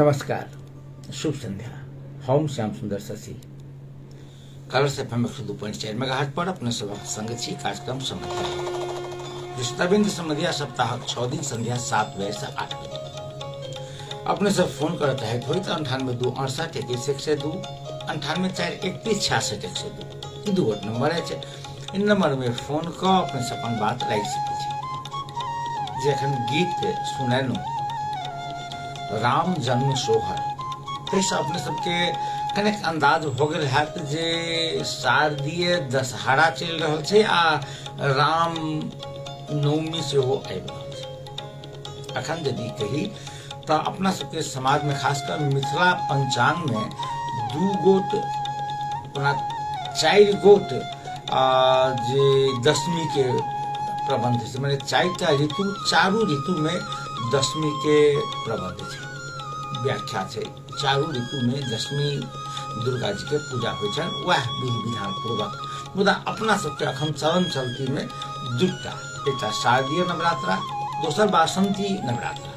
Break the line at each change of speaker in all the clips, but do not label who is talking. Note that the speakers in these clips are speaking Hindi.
नमस्कार, शुभ संध्या। हम श्याम सुंदर शशि कलर्स FM 102.4 मेगाहर्ट्ज पर अपने सभक संग छी। कार्यक्रम संध्या रिश्ताबिंद संध्या सप्ताह 6 दिन संध्या 7 बजे से 8 बजे अपने सब फोन करत है थोड़ी तो 98 2 68 21 102 98 4 31 66 102 दू गोट नंबर है। इन नंबर में फोन कर अपने से अपन बात राख सके छी। जे अखन गीत सुनैनु राम जन्म सोहर तैसे अपने सबके कनेक अंदाज हो गल है जे शारदीय दशहरा चल रहा है आ राम नवमी से हो आबि रहल छै। अखन यदि कही तो अपना सबके समाज में खासकर मिथिला पंचांग में 2 गोट 4 गोट जे दशमी के प्रबंध है, मैंने 4टा ऋतु 4 ऋतु में दशमी के प्रबंध है, व्याख्या है। 4 ऋतु में दशमी दुर्गा जी के पूजा हो वह विधि विधान पूर्वक मुदा अपना सबके अखन चरण चलती में 2टा, एकटा शारदीय नवरात्रा, दोसर वासंती नवरात्रा।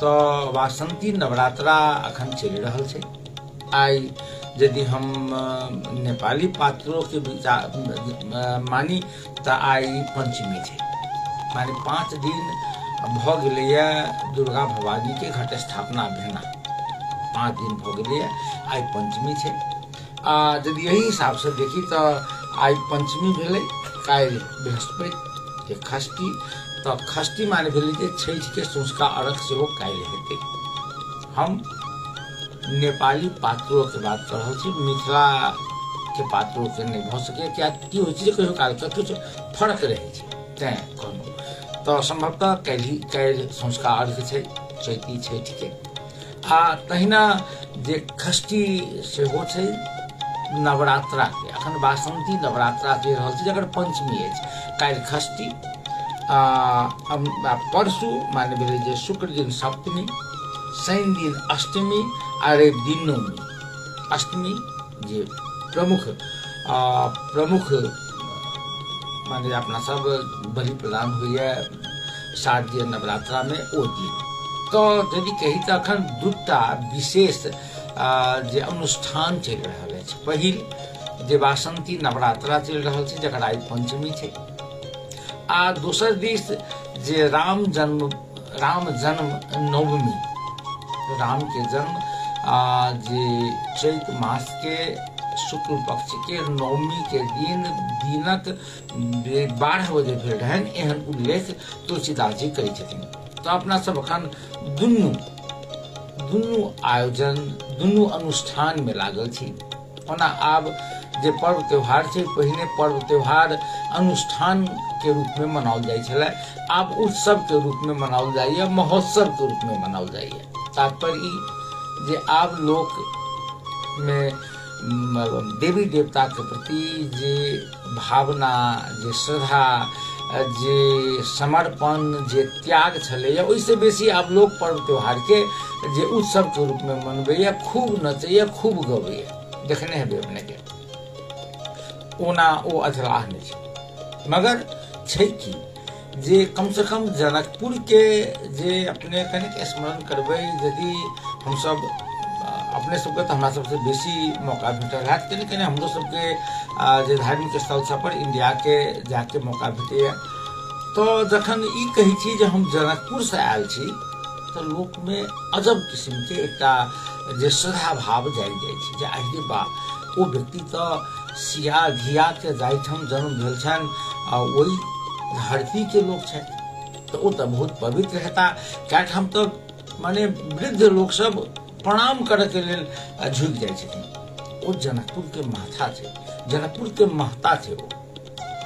तो वासंती नवरात्रा अखन चल रहा है। आई यदि हम नेपाली पात्रों के मानी तो आई पंचमी है, माने 5 दिन भ गए दुर्गा भवानी के घट स्थापना भेना, 5 दिन भ गए आई पंचमी है। यदि यही हिसाब से देखी तो आई पंचमी भेले, काल्हि बृहस्पति के षष्ठी, तो षष्ठी माने भेले जे छठ के सँझुका अर्घ से वो काल्हि हेतै। हम नेपाली पात्रों के बात कर रहा छी, मिथिला के पात्रों के नहीं भ सके क्या की होइ छै, कहियो काल के कुछ फर्क रहे छै तैं कहलहुँ। तो संभवतः काल्हि सँझुका अर्घ छै चैती छठ के। तहिना जे षष्ठी सेहो छै नवरात्रा के। अखन वासंती नवरात्रा चलि रहल छै जकर पंचमी अछि, काल्हि षष्ठी, परसू माने भेलै जे शुक्र दिन सप्तमी, शनि दिन अष्टमी आ रवि दिन नवमी। अष्टमी जे प्रमुख माने अपना सब बलि प्रदान हुई शारदीय नवरात्रा में ओ दिन। तो यदि कही तो अखन 2टा विशेष जे अनुष्ठान चल रहा है। पहिल जे वासंती नवरात्रा चल रहा है जकर आई पंचमी है, आ दोसर दिस जे राम जन्म नवमी, राम के जन्म जे चैत मास के शुक्ल पक्ष के नवमी के दिनक 12 बजे भेल रहन, एहन उल्लेख तुलसीदास जी करै छथिन। तो अपना सब अखन दुनू आयोजन दुनू अनुष्ठान में लागल छी। ओना आब जे पर्व त्योहार छै, पहिने पर्व त्योहार अनुष्ठान के रूप में मनाओल जाय छलै, आब उत्सव के रूप में मनाओल जाइए, महोत्सव के रूप में मनाओल जाइए। तात्पर्य ई जे आब लोक में देवी देवता के प्रति जे भावना, जे श्रद्धा, जे समर्पण, जे त्याग छलैया, ओहिसे बेसी आब लोक पर्व त्योहार के जे उत्सव के रूप में मनबैया, खूब नचैया, खूब गबैया। देखने हेबै अपने के, ओना ओ अधलाह नहीं छै। मगर छै कि जे कम से कम जनकपुर के जे अपने कनिक स्मरण करबै, यदि हम सब अपने सबके तो हमरा सबसे बेसी मौका भेटल है, कनि हमरो सबके जे धार्मिक स्थल सब पर इंडिया के जाके मौका भेटैया। तो जखन ई कही छी जे हम जनकपुर से आयल छी, तो लोक में अजब किस्म के एकटा जे श्रद्धा भाव जाग जाइ छै जे आहिरे बा ओ व्यक्ति तो सिया घिया के जाहिठाम जन्म भेल छनि, ओहि धरती के लोग छथि, तो ओ तो बहुत पवित्र हेता। कएठाम तो माने वृद्ध लोग सब प्रणाम करे के लेल झुकि जाइ छथिन। ओ जनकपुर के महता छै, जनकपुर के महता छै। ओ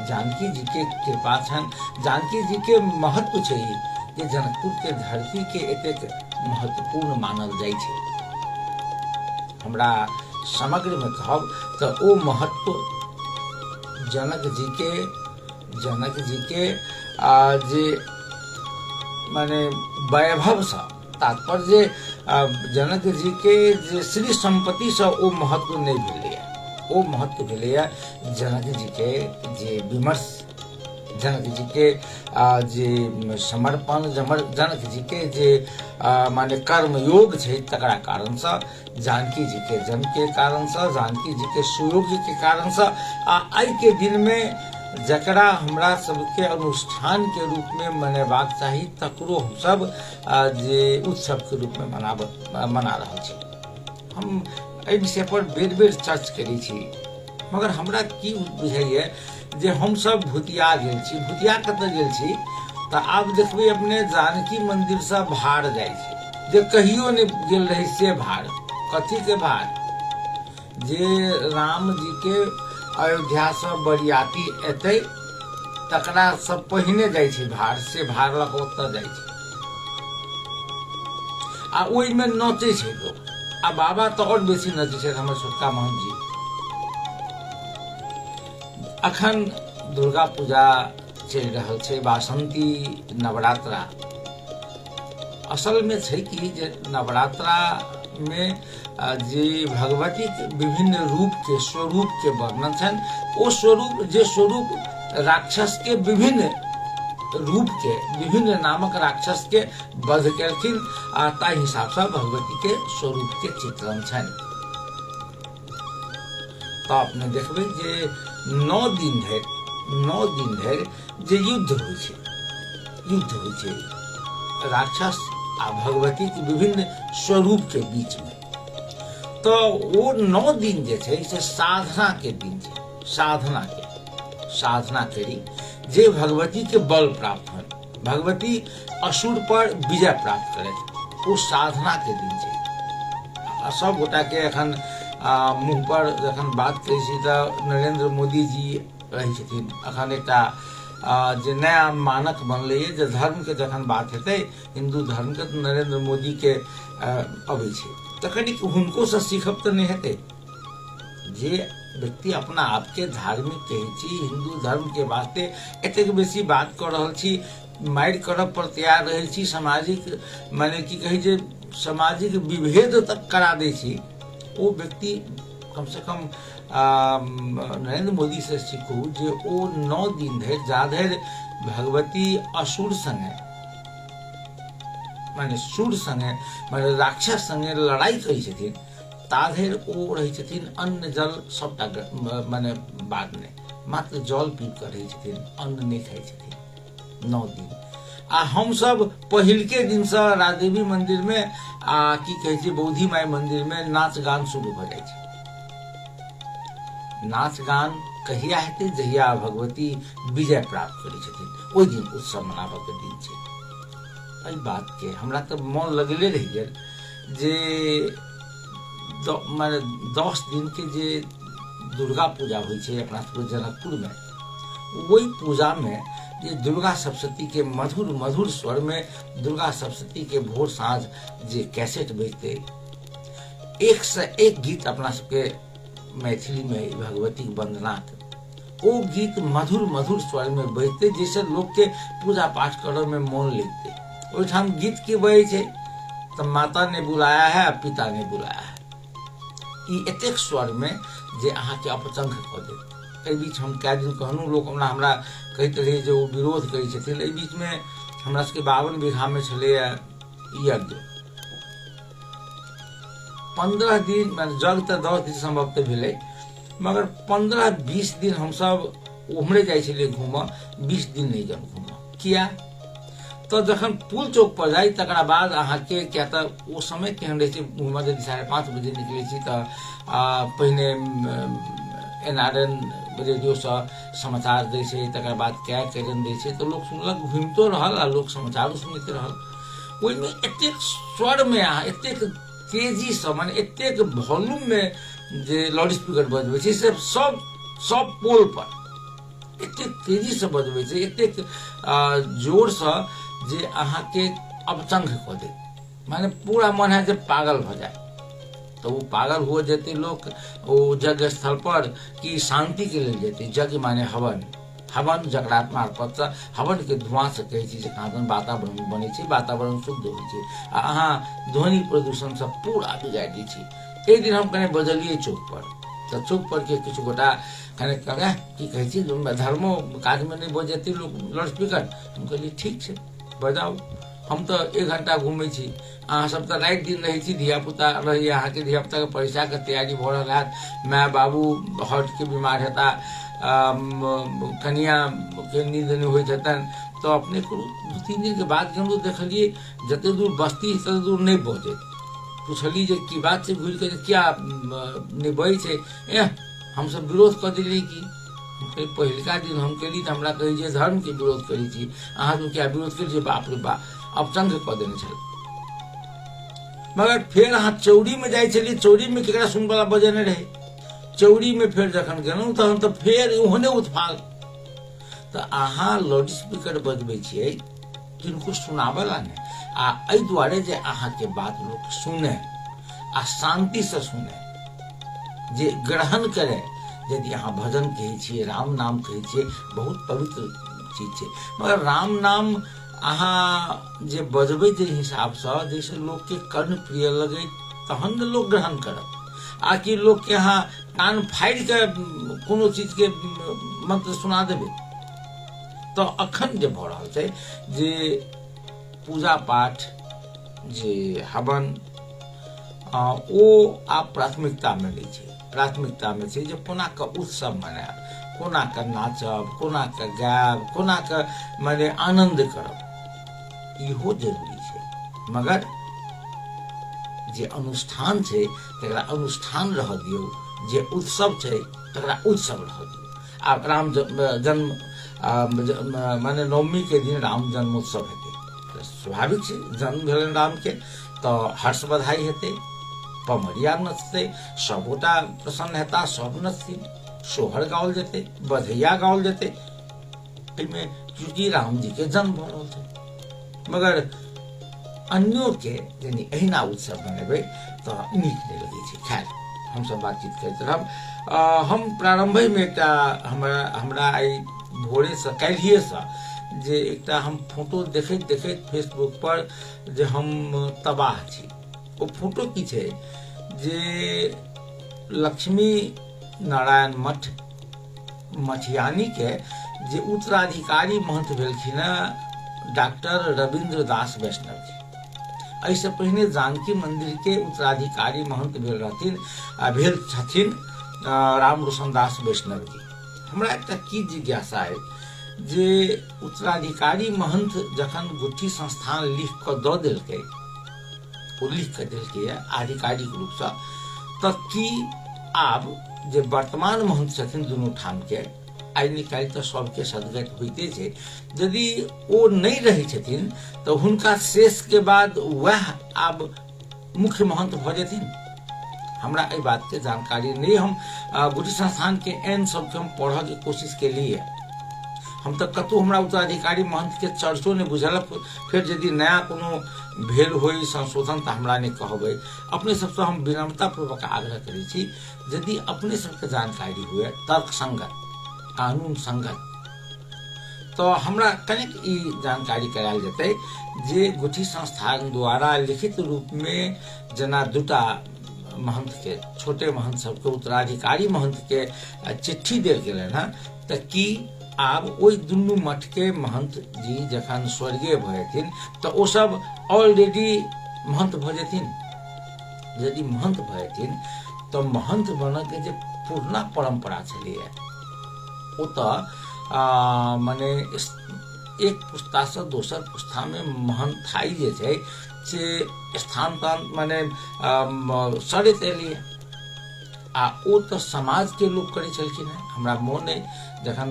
जानकी जी के कृपा छन, जानकी जी के महत्व छै जे जनकपुर के धरती के एतेक महत्वपूर्ण मानल जाइ छै। हमरा समग्र में कहब तो ओ महत्व जनक जी के जे माने वैभव से तात्पर्य जनक जी के जे श्री संपत्ति से ओ महत्व नहीं भेलैया, ओ महत्व भेलैया जनक जी के जे विमर्श जनक जी के जे समर्पण, जनक जी के जे माने कर्म योग छै तकरा कारण से, जानकी जी के जन्म के कारण से, जानकी जी के सुयोग के कारण से, आई के दिन में जकरा हमरा सबके अनुष्ठान के रूप में मनेबाक चाही तकरो हम सब जे उत्सव के रूप में मना रहल छी। हम एहि विषय पर बेर बेर चर्च करै छी, मगर हमरा की बुझाइए जे हम सब भूतिया गेल छी। भूतिया कतऽ गेल छी तऽ आब देखबै अपने जानकी मंदिर से भाड़ जाइ छै, जे कहियो नहि गेल रहे से भाड़। कथी के भाड़? जे राम जी के अयोध्या से बरियाती एतै तकरा सब पहिने जाइ छै भाड़, से भाड़ लऽ कऽ ओतऽ जाइ छै आ ओहिमे नचै छै लोग। आ बाबा तो और बेसी नचै छै हमर छोटका महन जी। अखन दुर्गा पूजा चलि रहल छै, वासंती नवरात्रा। असल में छै कि जे नवरात्रा में जे भगवती के विभिन्न रूप के स्वरूप के वर्णन छन, ओ स्वरूप जे स्वरूप राक्षस के विभिन्न रूप के, विभिन्न नामक राक्षस के वध केलखिन आ ताहि हिसाब से भगवती के स्वरूप के चित्रण छन। तो अपने देखबै जे 9 दिन धरि जे युद्ध होइ छै राक्षस आ भगवती के विभिन्न स्वरूप के बीच में। तो वो 9 दिन जे छै से साधना के दिन छै। साधना करी जे भगवती के बल प्राप्त हो, भगवती असुर पर विजय प्राप्त करे, वो साधना के दिन छै। सब गोटा के एखन मुँह पर जखन बात करै छी तऽ नरेंद्र मोदी जी रहै छथिन। अखन एकटा जे नया मानक बनलै जे धर्म के जखन बात हेतै, हिंदू धर्म के, तो नरेंद्र मोदी के अबै छै। तऽ कनि हुनको से सीखब तऽ नहि हेतै? जे व्यक्ति अपना आप के धार्मिक कहै छी, हिंदू धर्म के वास्ते एतेक बेसी बात कऽ रहल छी, मारि करब पर तैयार रहै छी, सामाजिक माने की कहै छै सामाजिक विभेद तक करा दै छी, ओ व्यक्ति कम से कम नरेंद्र मोदी से सीखू जे ओ 9 दिन धरि जा धरि भगवती असुर संगे माने सुर संगे माने राक्षस संगे लड़ाई करै छथिन, ता धरि ओ रहै छथिन अन्न जल सबटा माने बाद में मात्र जल पी कऽ रहै छथिन, अन्न नहि खाइ छथिन 9 दिन। आ हम सब पहिलके दिन से राजदेवी मंदिर में की कहै छै बौद्धि माई मंदिर में नाच गान शुरू भऽ जाइ छै। नाच गान कहिया हेतै? जहिया भगवती विजय प्राप्त करै छथिन, ओहि दिन उत्सव मनाबऽ के दिन छै। एहि बात के हमरा तऽ मन लगले रहि गेल जे माने 10 दिन के जे दुर्गा पूजा होइ छै अपना सबके जनकपुर में, वही पूजा में जे दुर्गा सप्तशती के मधुर मधुर स्वर में दुर्गा सप्तशती के भोर साँझ जे कैसेट बजते, 1 से 1 गीत अपना सबके मैथिली में भगवती वंदना के, वो गीत मधुर मधुर स्वर में बजते, जैसे लोग के पूजा पाठ करने में मन लगते। ओहिठाम गीत के बजे छै तो माता ने बुलाया है, पिता ने बुलाया है, ई एतेक स्वर में जे अहाँ के अपचंख कऽ देत। एहि बीच हम कए दिन कहलहुँ, लोक हमरा कहैत रहे जे ओ विरोध करै छथिन। एहि बीच में हमरा सबके 52 बीघा में छलैया यज्ञ, 15 दिन जग तऽ 10 दिन संभवतः भेलै, मगर 15-20 दिन हमसब उम्हरे जाइ छलियै घूमऽ, 20 दिन नहीं जब घूमऽ। किया? तो जखन पुल चौक पर जाई तकरा बाद अहाँके क्या तऽ ओ समय केहन रहै छै, घूमऽ यदि 5:30 बजे निकलै छी तऽ पहिने NRN रेडियो से समाचार दै छै, तकर बाद कैरन दै छै, तो लोग सुनलक, घूमितो रहल आ लोग समाचारो सुनैत रहल। ओहिमे एतेक स्वर में एतेक तेजी से माने एतेक वॉल्यूम में जे लाउड स्पीकर बजबै छै से सब पोल पर एतेक तेजी से बजबै छै, एतेक जोर से जे अहाँके अपचंख कऽ दे, माने पूरा मन है जे पागल भऽ जाए। तो वो पागल हो जेते लोग वो यज्ञ स्थल पर कि शांति के लेल जेते। यज्ञ माने हवन जकरा मार्फत से हवन के धुआं से कहै छै जे वातावरण बनै छै, वातावरण शुद्ध होइ छै आ अहाँ ध्वनि प्रदूषण से पूरा बिगाड़ि दै छी। एक दिन हम कने बजलियै चौक पर, तऽ चौक पर के किछु गोटा कने कहे की कहै छी धर्मो काज में नहीं बजेती लाउडस्पीकर। हम कहलिए ठीक छै बजाउ, हम तो 1 घंटा घूमे छी, अहाँ सब तो राति दिन रहे छी, धिया पुता रही, अहाँ के धिया पुता के परीक्षा के तैयारी भ रहल है, माय बाबू हार्ट के बीमार हेता, कनिया के नींद नहीं होइत हेतन, तो अपने करू। 2-3 दिन के बाद गेलू देखलिए जते दूर बस्ती तते दूर नहीं बजे। पूछली जे की बात छै, घुर के क्या नहीं बजे छै, हम सब विरोध कर दिली की पहिलका दिन हम केली तऽ हमरा कही जे धर्म के विरोध करी छी, अहाँ तो क्या विरोध करी छी, बाप रे बाप अपचंग कऽ देने छल। मगर फिर अहाँ चौरी में जाइ छलिए, चौरी में केकरा सुनबला बजेने रहे, चौरी में फिर जखन गेलहुँ तहन तऽ फिर ओहने उत्फाल। तऽ अहाँ लाउडस्पीकर बजबै छियै किनको सुनाबला नहि, आ एहि दुआरे जे अहाँ के बात लोग सुने आ शांति से सुने, जे ग्रहण करे। यदि अहाँ भजन कहै छियै, राम नाम कहै छियै, बहुत पवित्र चीज छै, मगर राम नाम अहाँ जे बजबै जे हिसाब से जैसे लोग के कर्ण प्रिय लगे तहन ने लोग ग्रहण करत, आ कि लोग के अहाँ कान फाड़ि के कोनो चीज के मंत्र सुना देबै। तो अखन जे भऽ रहल छै जे पूजा पाठ जे हवन ओ आब प्राथमिकता में नहीं छै, प्राथमिकता में छै जे कोना के उत्सव मनायब, कोना के नाचब, कोना के गायब, कोना के माने आनंद करब, इहो जरूरी छै। मगर जे अनुष्ठान छै तकरा अनुष्ठान रह दियौ, जे उत्सव छै तकरा उत्सव रह दियौ। आब राम जन्म माने नवमी के दिन राम जन्मोत्सव हेतै, स्वाभाविक छै, जन्म भेलनि राम के तऽ हर्ष बधाई हेतै, पमरिया नचतै, सब गोटा प्रसन्न हेता, सब नचथिन, सोहर गाओल जेतै, बधैया गाओल जेतै, एहिमे चूँकि राम जी के जन्म भऽ रहल छै। मगर अन्यों के यानी अहिना उत्सव मनेबै तऽ नीक नहि लगै छै। खैर हमसब बातचीत करैत रहब। हम प्रारंभे में एकटा हमरा आई भोरे से काल्हिए से जे एकटा हम फोटो देखैत देखैत फेसबुक पर जे हम तबाह छी। ओ फोटो की छै जे लक्ष्मी नारायण मठ मठियानी के जे उत्तराधिकारी महंत भेलखिन डॉक्टर रविंद्र दास वैष्णव जी। एहिसँ पहिने जानकी मंदिर के उत्तराधिकारी महंत भेल छथिन राम रोशन दास वैष्णव जी। हमरा एकटा की जिज्ञासा है जे उत्तराधिकारी महंत जखन गुट्ठी संस्थान लिख कऽ दऽ देलकै, ओ लिख कऽ देलकै आधिकारिक रूप से, तऽ की आब जे वर्तमान महंत छथिन दुनू ठाम के, आइ निकालि तऽ सबके सदगत होइते छै, यदि ओ नहीं रहे छथिन तऽ हुनका शेष के बाद वह आब मुख्य महंत भऽ जेथिन। हमरा एहि बात के जानकारी नहीं। हम गुट्ठी संस्थान के एन सबके हम पढ़ऽ के कोशिश के लिए, हम तो कतहु हमरा उत्तराधिकारी महंत के चर्चो नहीं बुझल। फिर यदि नया कोनो भेल होई संशोधन तऽ हमरा नहीं कहबै। अपने सबसे हम विनम्रता पूर्वक आग्रह करै छी, यदि अपने सबके जानकारी हुए तर्क संगत कानून संगत, तो हमरा कनिक ई जानकारी करायल जेतै जे गुट्ठी संस्थान द्वारा लिखित रूप में जेना दूटा महंत के, छोटे महंत सबके उत्तराधिकारी महंत के चिट्ठी देल गेलनि हँ, तऽ की आब ओहि दुनू मठ के महंत जी जखन स्वर्गीय भऽ जेथिन तऽ ओ सब ऑलरेडी महंत भऽ जेथिन। यदि महंत भऽ जेथिन तऽ महंत बनऽ के जे पुरना परंपरा छलैया ओ तऽ माने एक पुस्ता से दोसर पुस्ता में महंताई जे छै से स्थानांतरण माने सड़ैत एलियै, आ ओ तऽ समाज के लोग करै छलखिन हैं। हमरा मोन अइ जखन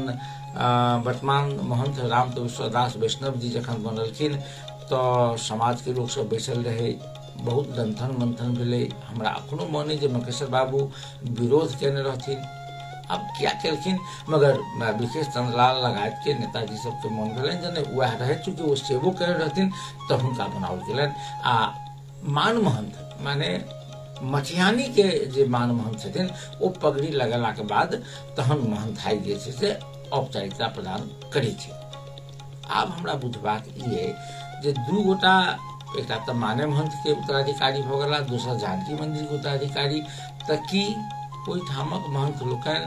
वर्तमान महंत राम दास वैष्णव जी जखन बनलखिन तऽ समाज के लोग सब बैसल रहे, बहुत गंथन मंथन भेलै। हमरा अखनो मोन अइ जे मकेश्वर बाबू विरोध केने रहथिन, अब क्या केलखिन, मगर विशेष चंद्रलाल लगायत के नेताजी सबके मन भेलनि जे नहि वएह रहै, चूँकि ओ सेवो करे रहथिन तऽ हुनका बनाओल गेलनि। आ मान महंत माने मठियानी के जे मान महंत छथिन ओ पगड़ी लगेला के बाद तहन महंताई जे छै से औपचारिकता प्रदान करै छै। आब हमरा बुझबाक ई अइ जे दू गोटा, एकटा तऽ माने महंत के उत्तराधिकारी भऽ गेला, दोसर जानकी मंदिर के उत्तराधिकारी, तऽ की ओहिठामक महंत लोकनि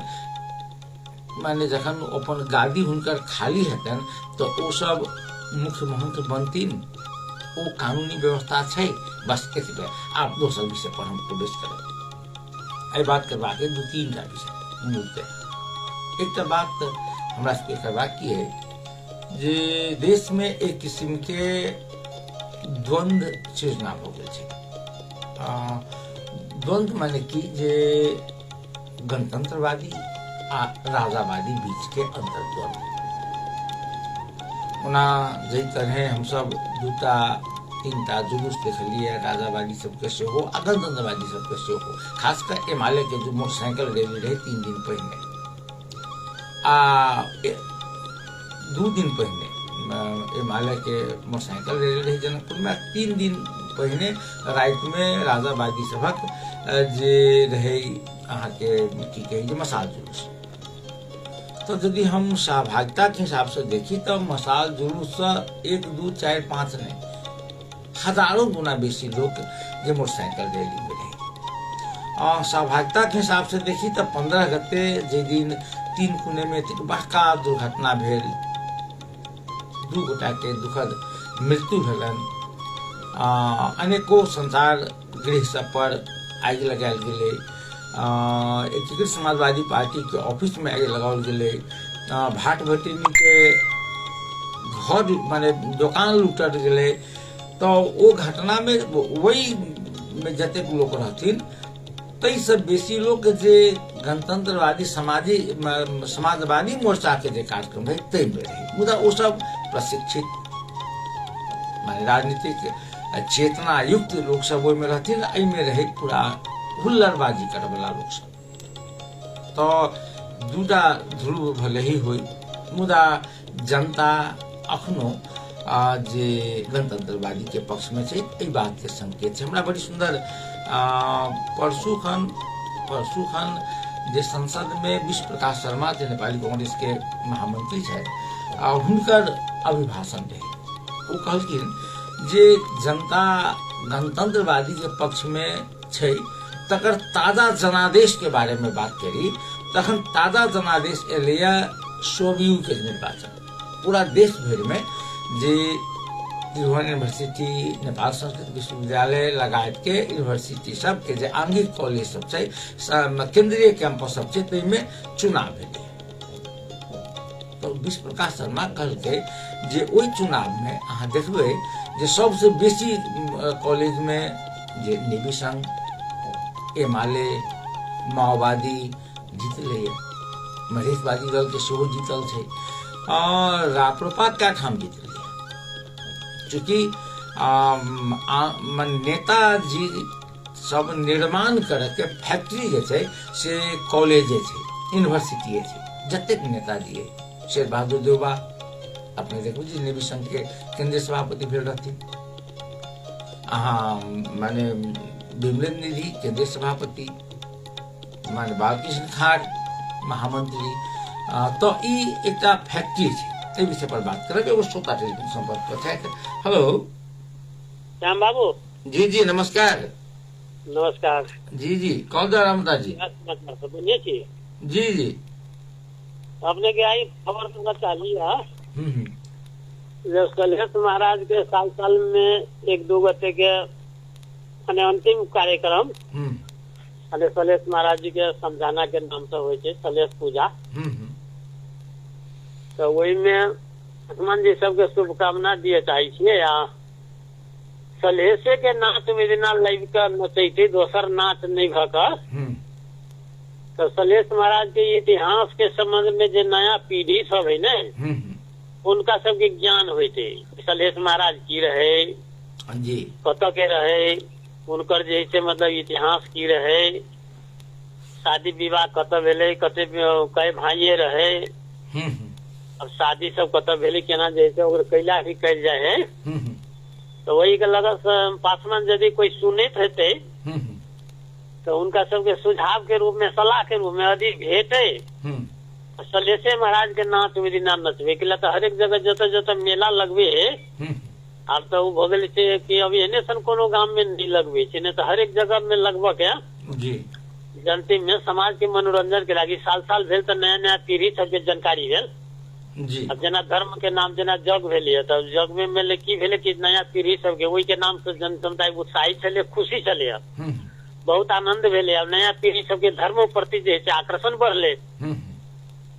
माने जखन अपन गादी हुनकर खाली हेतनि तऽ ओ सब मुख्य महंत बनथिन। ओ कानूनी व्यवस्था छै, बस एतबे। आब दोसर विषय पर हम प्रवेश करब। एहि बात करबाक है 2-3 टा विषय मुद्दे। एक टा बात हमरा सबके करबाक की है जे देश में एक किस्म के द्वंद्व सृजना भऽ गेल छै। द्वंद्व माने कि जे गणतंत्रवादी आ राजावादी बीच के अंतर्द्वंद। ओना जै तरहे हमसब 2-3 जुलूस देखलिए राजावादी सबके सेहो आ गणतंत्रवादी सबके सेहो, खासकर एमाले के जो मोटरसाइकिल रैली रहे 3 दिन पहिने आ 2 दिन पहिने एमाले के मोटरसाइकिल रैली रहे जनकपुर में। 3 दिन पहिने रात में राजावादी सबक जे रहे अहाँ के की कही जे मसाल जुलूस। तो यदि हम सहभागिता के हिसाब से देखी तो मसाल जुलूस से 1, 2, 4, 5 नहीं, हजारों गुना बेसी लोग जे मोटरसाइकिल रैली में रहे। और सहभागिता के हिसाब से देखी तो 15 गते जे दिन 3 कोने में एक बड़का दुर्घटना भेल, 2 गोटा के दुखद मृत्यु भेलन, अनेको संसार गृह सब पर आगि लगायल गेलै, एकीकृत समाजवादी पार्टी के ऑफिस में आगि लगाओल गेलै, भाट भटिनी के घर माने दुकान लूटल गेलै। तो वो घटना में वही में जतेक लोग रहथिन तई से बेसी लोग जे गणतंत्रवादी समाजवादी मोर्चा के जे कार्यक्रम रहे तई में रहे। मुदा वो सब प्रशिक्षित माने राजनीतिक चेतना युक्त लोग सब ओहि में रहथिन। एहि में रहे पूरा हुल्लड़बाजी करे वाला लोग सब। तो 2टा ध्रुव भले ही हुई, मुदा जनता अखनो जे गणतंत्रवादी के पक्ष में छै, एहि बात के संकेत छै। हमरा बड़ी सुंदर परसू खन जे संसद में विश्व प्रकाश शर्मा जे नेपाली कांग्रेस के महामंत्री छै, हुनकर अभिभाषण रहे। वो कहलखिन जे जनता गणतंत्रवादी के पक्ष में छै, तकर ताजा जनादेश के बारे में बात करी तखन ताजा जनादेश एलैया सोवियू के निर्वाचन। पूरा देश भर में जे त्रिभुवन यूनिवर्सिटी, नेपाल संस्कृत विश्वविद्यालय लगायत के यूनिवर्सिटी सब के जे आंगिक कॉलेज सब छै, केंद्रीय कैंपस सब छै, तै में चुनाव भेलै। तो विश्व प्रकाश शर्मा कहलकै जे ओहि चुनाव में अहाँ देखबै जे सबसे बेसी कॉलेज में जे नेवी संघ, एमाले, माओवादी जीतलै, मधेशवादी दल के सेहो जीतल छै और राप्रपा क्या ठाम जीतलै। चूंकि नेताजी सब निर्माण करे के फैक्ट्री जे छै से कॉलेज छै, यूनिवर्सिटी छै। जतेक नेताजी है, शेर बहादुर देवबा अपने देखो जी नेवी संघ के केंद्रीय सभापति भेल रहथिन, अहाँ माने विमलेन्द्र निधि केंद्रीय सभापति, माने बालकृष्ण खाड़ महामंत्री। तो ई एकटा फैक्ट्री छै। एहि विषय पर बात करब। एगो श्रोता टेलीफोन संपर्क पर छथि। हेलो
श्याम बाबू।
जी जी नमस्कार।
नमस्कार
जी कौलदा रामदास जी।
बोलिए
जी
अपने के आई खबर सुनना चाहिए। जब सलहेश महाराज के साल में 1-2 गते के अंतिम कार्यक्रम सलहेश महाराज जी के समझाना के नाम से हो सलहेश पूजा। तो वही में हनुमान जी सबके शुभकामना दिए चाहिए। या सलहेशे के नाच में दिना लग कर नचैते, दोसर नाच नहीं भकर। तो सलहेश महाराज के इतिहास के संबंध में जो नया पीढ़ी सब है न, उनका सबके ज्ञान होते। सलहेश महाराज की रहे, कत के रहे, उनकर जैसे मतलब इतिहास की रहे, शादी विवाह कत भेले, कते कई भाइये रहे, अब शादी सब कत भेले केना जैसे ओकर कैला भी कैल जाए है। तो वही के लगा पासवान यदि कोई सुनित हेते तो उनका सबके सुझाव के रूप में, सलाह के रूप में यदि भेटे सलहेशे महाराज के नाच विधि नाम नचबे के लिए तो हरेक जगह जत मेला लगबे है। अब तो वो भगल से कि अभी एने सन कोनो गांव में नहीं लगबे, नहीं तो हरेक जगह में लगभग है। जनते में समाज के मनोरंजन के लागी साल साल भेल तो नया नया पीढ़ी सबके जानकारी भेल।
जी
अब जना धर्म के नाम जना जग भेलिए तब जग में मेले की भेले कि नया पीढ़ी सबके वही के नाम से जन समुदाय उत्साहित चले, खुशी चले, बहुत आनंद भेले। अब नया पीढ़ी सबके धर्म प्रति जे है आकर्षण बढ़ले,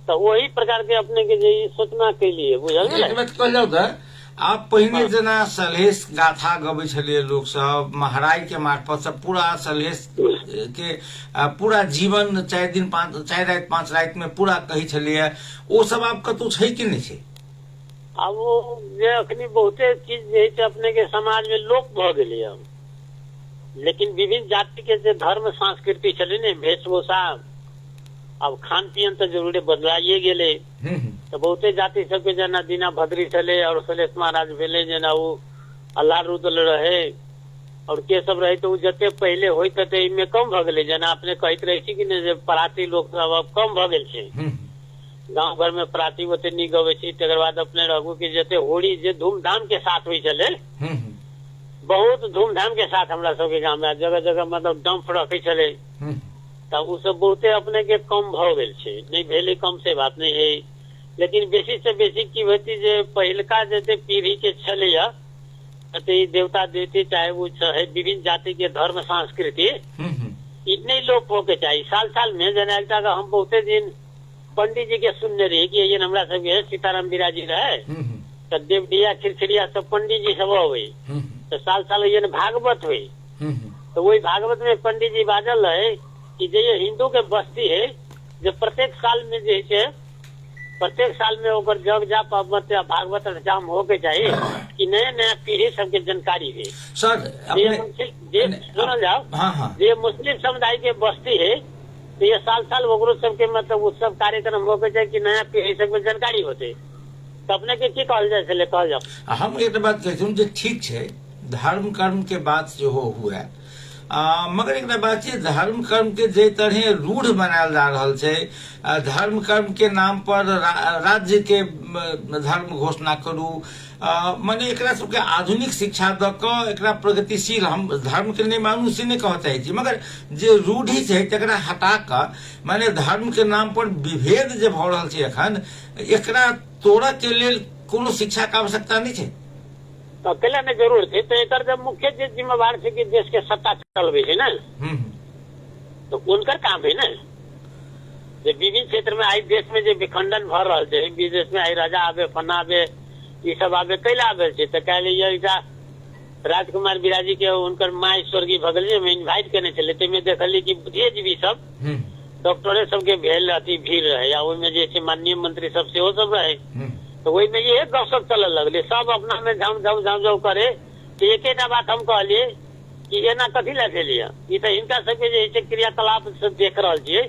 तो वही प्रकार के अपने के जे सोचना के लिए बुझल
एक बात कहलौ त आप पहिने जना सलहेश गाथा गबै छलिए, लोग सब महाराज के मार्फत से पूरा सलहेश के पूरा जीवन 4 दिन 4 रात 5 रात में पूरा कही छलिए, वो सब आप कतौ छै कि नहीं छै?
अब वो जे अखनी बहुते चीज जे है अपने के समाज में लोप भ गेलै। लेकिन विभिन्न जाति के जे धर्म संस्कृति चले ने, वेशभूषा, अब खान पियन तो जरूरे बदलाइए गेले। तो बहुते जाति सबके जना दीना भद्री चले और सलेश महाराज भेले जना वो अल्लाह रुदल रहे और के सब रहे, तो जते पहले होइत ते इनमें कम भ गेले। जना अपने कहत रहे छी कि ने जे पराती लोग सब अब कम भ गेल छै, गांव घर में पराती ओते नहीं गवे छी। तकर बाद अपने रहू कि जते होली जे धूमधाम के साथ हुई चले, बहुत धूमधाम के साथ हमरा सबके गांव में जगह जगह मतलब डंप रखे चले, तब उ सब बहुते अपने के कम भ गेल छै। नहीं भेले कम से बात नहीं है, लेकिन बेसी से बेसी की होती जे पहिलका जते पीढ़ी के छलैया देवता देवती चाहे वो है विभिन्न जाति के धर्म संस्कृति इतने लोग होके चाहिए। साल साल में जना एक हम बहुते दिन पंडित जी के सुनने रही कि ये हमरा सबके सीताराम बिराजी रहे, तो देवडिया खिरखिरिया सब पंडित जी सब हुई, तो साल साल ये भागवत हुई। तो वही भागवत में पंडित जी बाजल है कि जो ये हिंदू के बस्ती है, जो प्रत्येक साल में जो है प्रत्येक साल में ओकर जग जाप भागवत जाम होके चाहिए कि नया नया पीढ़ी सबके जानकारी है।
सर
सुनल जाओ, ये मुस्लिम समुदाय के बस्ती है, तो ये साल साल ओकरो सबके मतलब उत्सव कार्यक्रम होके चाहिए कि नया पीढ़ी सबके जानकारी होते। तो अपने के की कहल जाए चले कहल जाओ।
हम एक बात कहते हैं जो ठीक है धर्म कर्म के बात जो हुआ है, मगर एक बात है धर्म कर्म के जे तरह रूढ़ बनायल जा रहा है, धर्म कर्म के नाम पर राज्य के धर्म घोषणा करू, माने एकरा सबके आधुनिक शिक्षा द क एकरा प्रगतिशील हम धर्म के नहीं मानू से नहीं कहते हैं, मगर जे रूढ़ी है तकरा हटा क माने धर्म के नाम पर विभेद जे भ रहल छै एखन, एकरा तोड़े के लेल कोनो शिक्षा के आवश्यकता नहीं है।
तो अकेला में जरूर थे, तो एक जब मुख्य जिम्मेवार थे कि देश के सत्ता चलवे है ना, तो उनकर काम है ना। जब विभिन्न क्षेत्र में आई देश में जो विखंडन भ रहा है, विदेश में आई राजा आवे फना आवे ये सब आवे कैला आवे छे, तो कह लिया राजकुमार बिराजी के उनकर माँ स्वर्गीय भगल में इन्वाइट करने चले, तो में देखली कि बुद्धिजीवी सब डॉक्टरे सबके भेल अति भीड़ रहे, या उनमें जैसे माननीय मंत्री सब से वो सब रहे, तो वही में ये गपशप चल लगले, सब अपना में झाम करे। तो एक बात हम कहलिए कि एना कथी ला भेलिए, ये तो इनका सबके जैसे क्रियाकलाप से देख रहा छे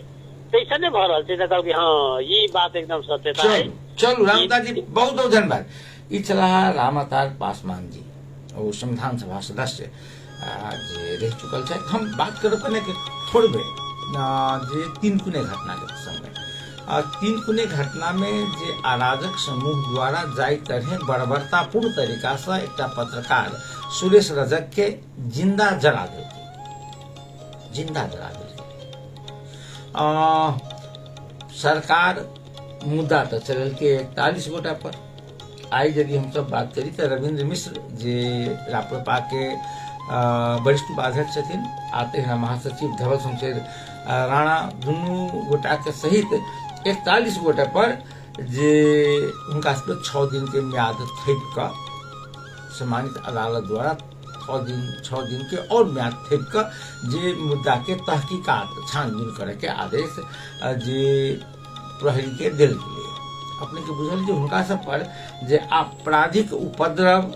तैसे नहीं भ रहा छे, तो कहब हाँ ये बात एकदम सत्यता है।
चलो रामता जी बहुत बहुत धन्यवाद। ई चला रामावतार पासवान जी और संविधान सभा सदस्य जे रह चुकल है। हम बात करब कने के थोड़ी बेर जे तीनकुने घटना के प्रसंग में, तीनकुने घटना में जे अराजक समूह द्वारा जाय तरह बर्बरतापूर्ण तरीका से एक पत्रकार सुरेश रजक के जिंदा जला देल, सरकार मुद्दा तो चलल के 41 गोटा पर। आई यदि हम सब बात करी तो रविंद्र मिश्र जे राप्रपा के वरिष्ठ उपाध्यक्ष छथिन, आते हैं महासचिव धवल शमशेर राणा, दुनू गोटा के सहित 41 गोटा पर जे उनका 6 दिन के म्याद थेप का सम्मानित अदालत द्वारा 6 दिन के और म्याद थेप का जे मुद्दा के तहकीकात छानबीन करे के आदेश जे प्रहरी के दिल के लिए अपने के बुझल जे हुनका सब पर जे आपराधिक उपद्रव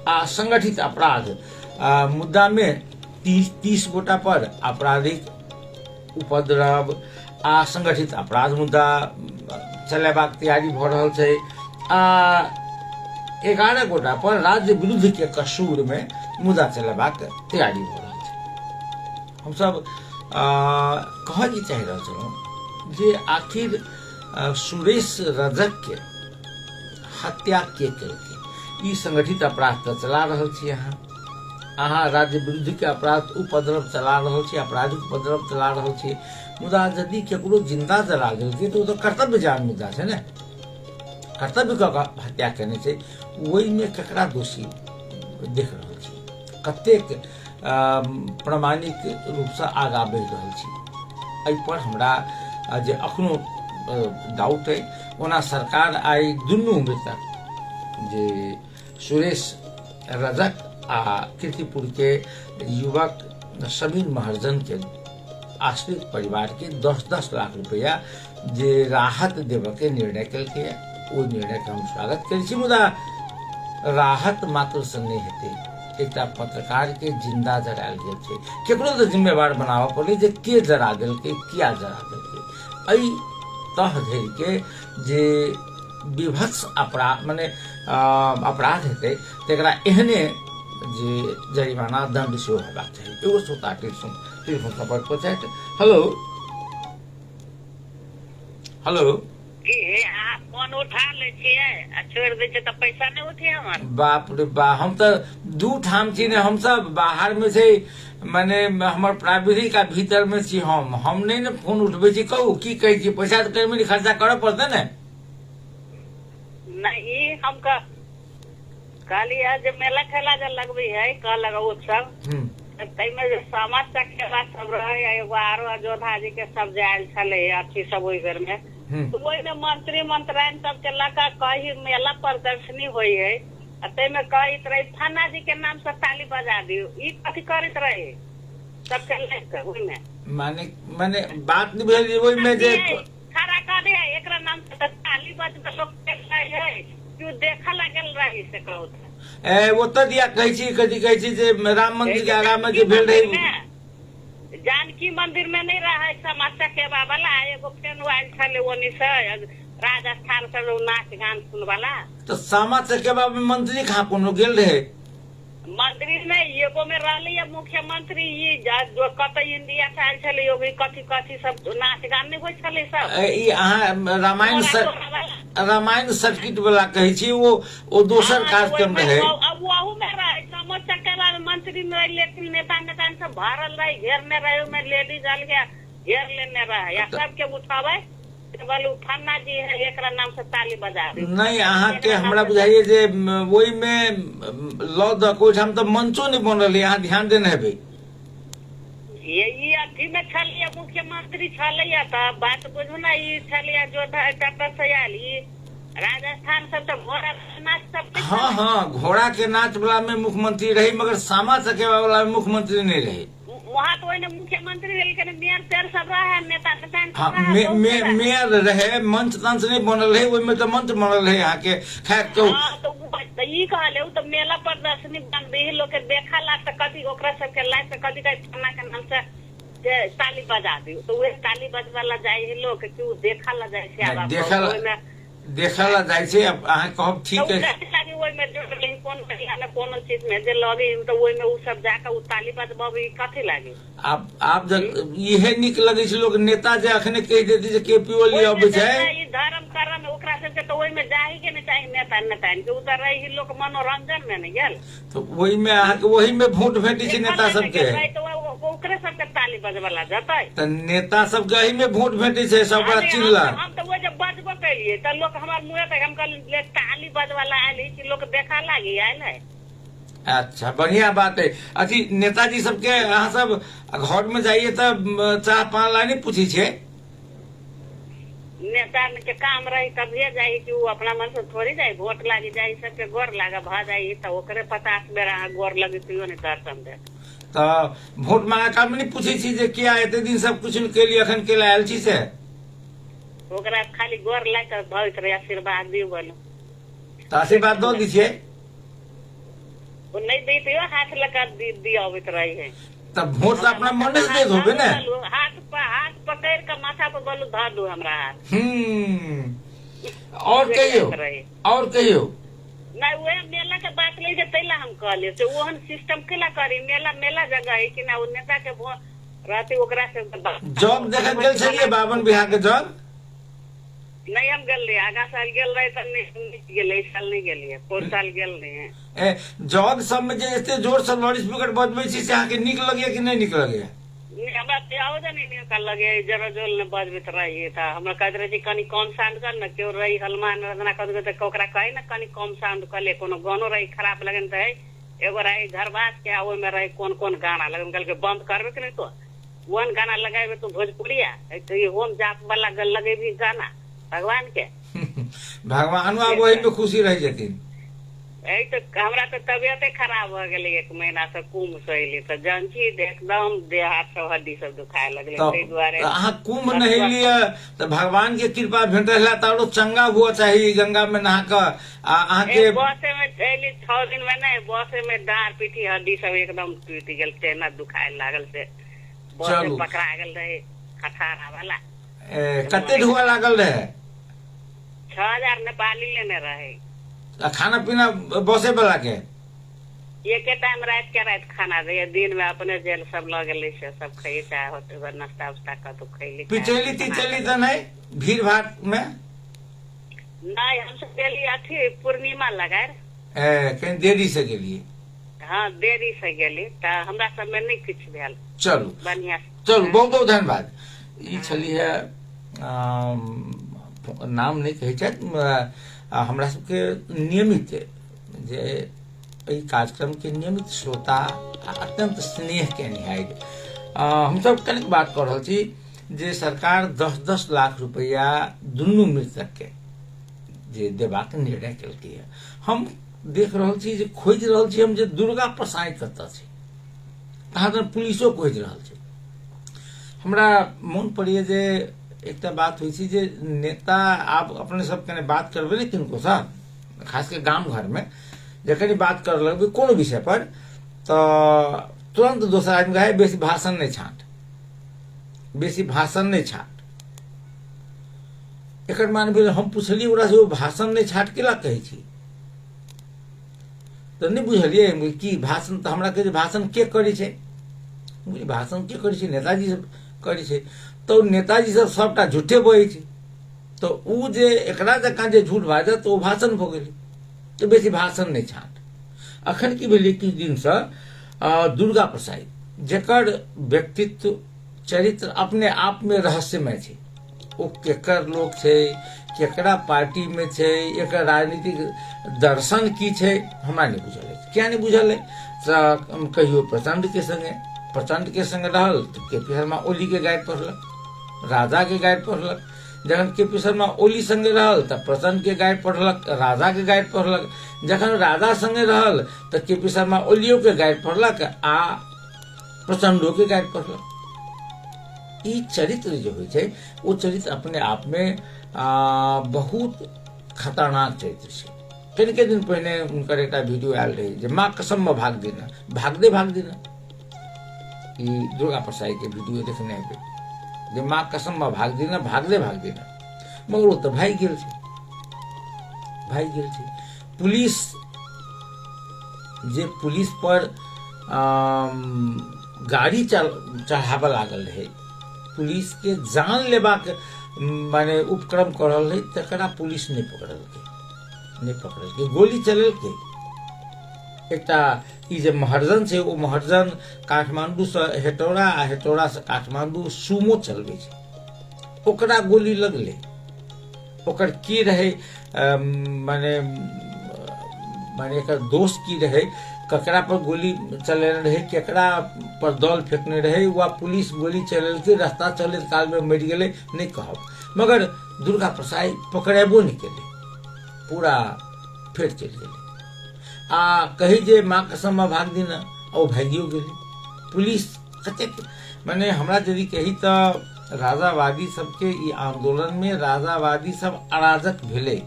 आ संगठित अपराध मुद्दा में 30 गोटा पर आपराधिक उपद्रव आ संगठित अपराध मुद्दा चलेबाक तैयारी भ रहल छै, 11 गोटा पर राज्य विरुद्ध के कसूर में मुद्दा चलेबाक तैयारी भ रहल छै। हम सब कहल चाह रहल छलहुँ जे आखिर सुरेश रजक के हत्या के केलकै, ई संगठित अपराध तो चला रहल छी अहाँ, अहाँ राज्य विरुद्ध के अपराध उपद्रव चला रहल छी, आपराधिक उपद्रव चला रहल छी, मुदा यदि केकरो जिंदा जला देलकै तऽ ओ तऽ कर्तव्य जान मुद्दा छै ने, कर्तव्य के हत्या केने छै, ओहिमे केकरा दोषी देख रहल छी, कतेक प्रामाणिक रूपसँ आगाँ बढ़ि रहल छी, एहि पर हमरा जे अखनो डाउट है। ओना सरकार आई दुनू मृतक जे सुरेश रजक आ कीर्तिपुर के युवक समीर महर्जन के आश्रित परिवार के 10-10 लाख रुपया जे राहत देवे के निर्णय केलकै, ओ निर्णय के हम स्वागत करै छी, मुदा राहत मात्र से नहीं हेतै, एकटा पत्रकार के जिंदा जरायल गेल छै, केकरो तो जिम्मेवार बनाबऽ पड़लै जे के जरा देलकै, किया जरा देलकै। एहि तह धरि के जे विभत्स अपराध माने अपराध हेतै तेकरा एहने जे जरिमाना दंड सेहो हेबाक चाही। एगो श्रोता टेलीफोन संपर्क पर छथि। हेलो हेलो,
की अहाँ फोन उठा ले छियै आ छोड़ दै छियै तऽ पैसा नहीं उठे हमर?
बाप रे बा, हम तो दू ठाम छी ने, हम सब बाहर में छै, माने हमर प्राविधिक आ भीतर में छी हम नहीं ने फोन उठबै छी। कहू की कहै छी, पैसा तो कहीं खर्चा करऽ पड़तै ने?
नहीं हम कहलिए जे मेला ठेला जे लगबी है कह लगा उत्सव, तैमे जे समाज चकेवा सब रहे, एगो आरो अयोध्या जी के सब जायल छले अथी सब ओहि बेर में, तो ओहि में मंत्री मंत्रायन सब के लगा कही मेला प्रदर्शनी हुई है, तैमे कहत रहे फन्ना जी के नाम से ताली बजा दियो, ई कथी करत रहे सबके लेके ओहि में,
माने बात नहीं भेल ओहि में जे
खड़ा कर दे एकरा नाम से ताली बजबे लोग देख रहे है, क्यों देखा लागल रही से कहू
ओतऽ दिया कहै छी, कथी कहै छी जे राम मंदिर के आगा में जे भेल रहे,
जानकी मंदिर में नहीं रहा समस्या के वाला, एगो फेन आयल छले ओनी से राजस्थान से नाच गान सुन वाला,
तो सामा चकेवा में मंत्री कहाँ कोनो गेल रहे?
मंत्री नहीं, एगो में रहले मुख्यमंत्री, ये जो कत इंडिया से आयल छले योगी कथी कथी सब नाच गान नहीं होय छले सब।
ई अहाँ रामायण सर्किट वाला कहै छी, वो दोसर कार्यक्रम रहे।
अब वहू में रहे समझ चकेवा में मंत्री में, लेकिन नेता सब भरल रहे, घेरने रहे में लेडीज अलग घेर लेने रहे, या सबके उठावे बोलू फन्ना जी है एकरा नाम से ताली बजा दे।
नहीं अहाँ के हमरा बुझाइए जे ओहि में लॉ द कोई हम तो मंचो नहीं बनल है, अहाँ ध्यान देने हेबै।
ये अथी में छलिए मुख्यमंत्री छलिए त बात बुझू ना, ई छलिए जो डॉक्टर सयाल ई राजस्थान सब तो घोड़ा नाच सब।
हाँ घोड़ा के नाच वाला में मुख्यमंत्री रही, मगर सामा चकेवा वाला में मुख्यमंत्री नहीं रही।
वहाँ तो मुख्यमंत्री लेकिन मेयर तेयर सब रहे, नेता
मेयर रहे, मंच तंच नहीं बनल रहे, ओहि में तो मंच बनल रहे यहाँ के। खैर तो
ई कहले तो मेला प्रदर्शनी बन रही, लोग के देखा ला तो कभी ओकरा सब के लाइफ कभी थाना के नाम से ताली बजा दी, तो वही ताली बजवाला जाए लोग क्यों देखा ला जाए,
देखा ला जाए से। अब अहाँ कहब ठीक है,
कोनो चीज में जे लगे तो ओहि में उ सब जाके उ ताली बजबे कथी लागे।
आप जब इहे निक लगे छै लोग नेता जे अखने कह देती जे केपी ओली अब छै
धर्म कर्म ओकरा सब के तो ओहि में जाही के नहीं चाहिए, नेता नेताइन के उतर रही लोग मनोरंजन में नहीं गेल,
तो वही में अहाँ के वही में वोट भेटी छै नेता सब के,
तो ओकरे सब के ताली बजवाला जतै,
तो नेता सब के एही में वोट भेटी छै, सब बड़ा चिल्ला।
हम तो वो जब बजबो कइलिए त लोग हमार मुंह पे हम कहले ताली बजवाला आइली कि लोग देखा लागी आइल है।
अच्छा बढ़िया बात है। अच्छी नेताजी सबके अहाँ सब घर में जाइए तब चाह पान ला नहीं पूछी छे?
नेता के काम रही तभिए जाई कि वो अपना मन से थोड़ी जाई, वोट लागी जाई सबके गोर लागा भा जाई तो ओकरे 50 बेर गोर लगी तो नहीं दर्शन दे,
तो वोट मांगा काम नहीं पूछी छी जे किया एते दिन सब कुछ के लिए अखन के आयल छी से?
ओकरा खाली गोर ला के भइत रहे आशीर्वाद दियो बोलो,
तो आशीर्वाद दो दीजिए,
वो नहीं देते हो हाथ लगा दिया होत रही है,
तब वोट तो अपना मन से दे दोगे ना,
हाथ पकड़ के माथा पे बोलो धर दो हमरा हाथ।
और कहियो
नहीं वो मेला के बात ले जे तैला हम कहले से ओहन सिस्टम केला करी, मेला जगह है कि ना उ नेता के रहते ओकरा से
जॉब देखा गेल छलिए 52 बिहार के जॉब
नहीं हम गेल रहे, आगा साल गेल रहे तो नहीं गेले, इस साल नहीं गेलिए, कोन साल गेल रहे।
जॉब सब में जे एते जोर से लाउड स्पीकर बजबै छी से अहाँके नीक लगैया कि नहीं नीक लगैया?
हमरा तो आवाज नहीं निकल लगे, जरा जोल ने बजबैत रहिए था। हमरा कहते रहे कनी कम साउंड कर न, क्यों रही हनुमान रंजना कहते तो ओकरा कहे न कनी कम साउंड कर ले, कोनो गानो रही खराब लगन तो एगो रही घरवास के ओय में रही कौन कौन गाना लगे, कल के बंद करबे कि नहीं तो वन गाना लगाबे तो भोजपुरिया तो ये होम जाप वाला लगे भी गाना भगवान के।
भगवान अब वही पे खुशी रह जतिन।
यही तो हमरा तो तबियते खराब हो गई, 1 महीना से कुंभ सहेली तो जानची एकदम देह हाथ सब हड्डी सब दुखाए लगले, ताहि दुआरे
अहाँ कुंभ नहीं लिया तो भगवान के कृपा भेटला तारो चंगा हुआ चाहिए गंगा में नहा कर अहाँ के
बसे में थैली 6 दिन में नहीं, बसे में डांर पीठी हड्डी सब एकदम टूट गेल, टेना दुखाए लागल से बस पकड़ा गेल रहे खटारा वाला।
कते धुआ लागल रहे?
6000 नेपाली लेने रहे।
खाना पीना बसे वाला के
एक टाइम रात के रात खाना दे, दिन में अपने जेल सब लगे से सब खाइए, चाहे होते नाश्ता उस्ता का तो खैली।
पिचैली तिचैली तो नहीं भीड़ भाड़ में?
नहीं हम सब गेली अथी पूर्णिमा लगाए,
कहीं देरी से गेलिए?
हाँ देरी से गेली तो हमरा सब में नहीं कुछ भेल।
चलू
बढ़िया,
चलू बहुत बहुत धन्यवाद। ई छलिए नाम नहीं कहै छथि, हमरा सबके नियमित जे एहि कार्यक्रम के नियमित श्रोता अत्यंत स्नेह के निहाय हम सब कनिक बात कर रहल छी जे सरकार 10-10 लाख रुपया दुनू मृतक के जे देबाक निर्णय केलकै है। हम देख रहल छी जे खोज रहल छी हम जे दुर्गा प्रसाद कतऽ छै, कहाँ तक पुलिसो खोज रहल छै। हमरा मोन पड़िए जे एकटा बात होइ छै जे नेता आप अपने सब कने बात करबे ने किनको सा, खास के गांव घर में जखन बात कर लगबे कोनो विषय पर तो तुरंत दोसर आदमी कहे बेसी भाषण नहीं छाट, बेसी भाषण नहीं छाट। एकर मान भेल हम पूछलिए ओकरा से भाषण नहीं छाट केला कहै छी तो नहीं बुझलिए कि भाषण तो हमरा कहे भाषण के करै छै, भाषण के करै छै नेताजी सब करै छै, तो नेताजी सब सबटा झूठे बहै छै, तो उ जे एकरा जकाँ जे झूठ बाजत तो भाषण भ गेलै, तो बेसी भाषण नहीं छाट। अखन की भेलै किछु दिन से दुर्गा प्रसाद जेकर व्यक्तित्व चरित्र अपने आप में रहस्यमय छै, ओ केकर लोक छै, केकरा पार्टी में छै, एकर राजनीतिक दर्शन की छै हमरा नहीं बुझल है। क्या नहीं बुझल है? कहियो प्रचंड के संगे रहल तो के.पी. शर्मा ओली के गाइड पढ़लक, राजा के गाइड पढ़लक, जखन के.पी. शर्मा ओली संगे रहल तो प्रचंड के गाइड पढ़लक, राजा के गाइड पढ़लक, जखन राजा संगे रहल तो के.पी. शर्मा ओलियो के गाइड पढ़लक आ प्रचंडो के गाइड पढ़लक। ई चरित्र जो होइ छै वो चरित्र अपने आप में बहुत खतरनाक चरित्र छै। कनिके दिन पहिने उनकर एक वीडियो आयल रहे जे माँ कसम में भाग देना, भाग देना ई दुर्गा प्रसाद के वीडियो देखने हेबै जे माँ कसम में भाग देना, मगर वो तो भाग गेल छै। पुलिस जे पुलिस पर गाड़ी चढ़ाबे लागल रहे, पुलिस के जान लेबाक माने उपक्रम कर रहल रहे, तकरा पुलिस नहीं पकड़लकै, गोली चलेलकै। एकटा ई जे महर्जन छै ओ महर्जन काठमांडू से हेटौड़ा आ हेटौड़ा से काठमांडू सुमो चलबै छै, ओकरा गोली लगले। ओकर की रहे माने एकर दोष की रहे, ककरा पर गोली चलेने रहे, केकरा पर दल फेंकने रहे, वा पुलिस गोली चलेलकै, रास्ता चले काल में मरि गेलै नहीं कहब, मगर दुर्गा प्रसाद पकड़ेबो नहीं केले, पूरा फेर चलि गेलै। आ कही जे माँ कसम में भाग देना ओ भागियो गेलै। पुलिस कतेक माने हमरा यदि कही तो राजावादी सबके ई आंदोलन में राजावादी सब अराजक भेलै,